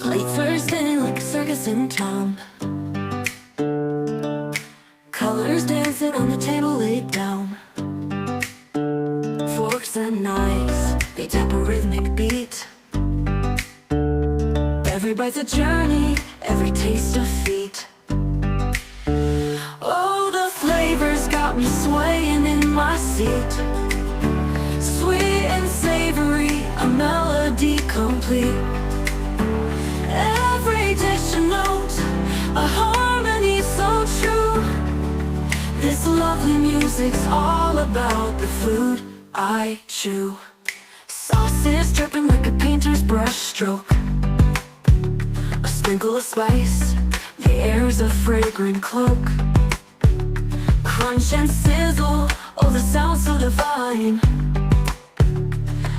Late Thursday like a circus in town. Colors dancing on the table laid down. Forks and knives, they tap a rhythmic beat. Every bite's a journey, every taste a feat. Oh, the flavors got me swaying in my seat. Sweet and savory, a melody complete. Every dish a note, a harmony so true. This lovely music's all about the food I chew. Sauces dripping like a painter's brush stroke. A sprinkle of spice, the air's a fragrant cloak. Crunch and sizzle, oh the sound so divine.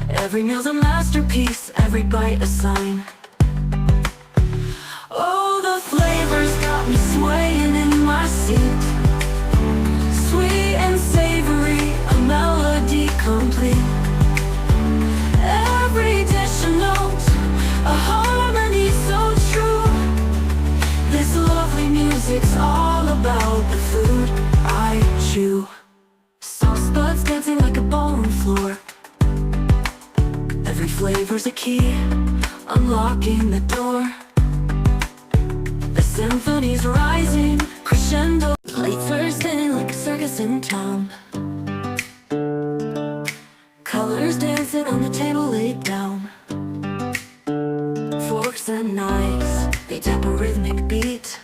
Every meal's a masterpiece, every bite a sign. Oh, the flavors got me swaying in my seat. Sweet and savory, a melody complete. Every dish a note, a harmony so true. This lovely music's all about the food I chew. Sauce buds dancing like a ballroom floor. Every flavor's a key, unlocking the door. The symphony's rising, crescendo. Late Thursday like a circus in town. Colors dancing on the table laid down. Forks and knives, they tap a rhythmic beat.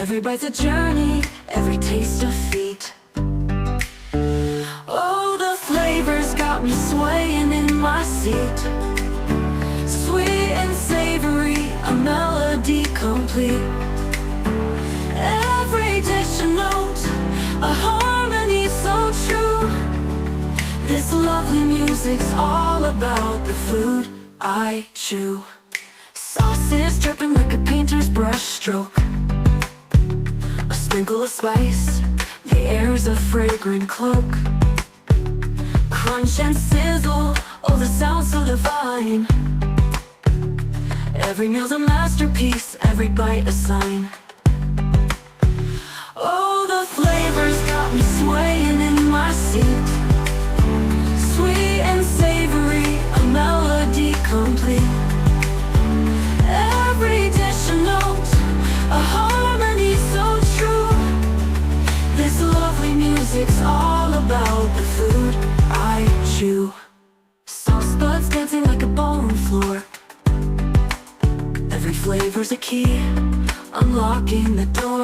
Every bite's a journey, every taste a feat. Oh, the flavors got me swaying in my seat. Sweet and savory, a melody complete. Every dish a note, a harmony so true. This lovely music's all about the food I chew. Sauces dripping like a painter's brush stroke. A sprinkle of spice, the air's a fragrant cloak. Crunch and sizzle, oh the sound so divine. Every meal's a masterpiece, every bite a sign. Oh, the flavors got me swaying in my seat. Sweet and savory, a melody complete. Every dish a note, a harmony so true. This lovely music's all about the food I chew. Sauce buds dancing like a ballroom floor. Every flavor's a key, unlocking the door.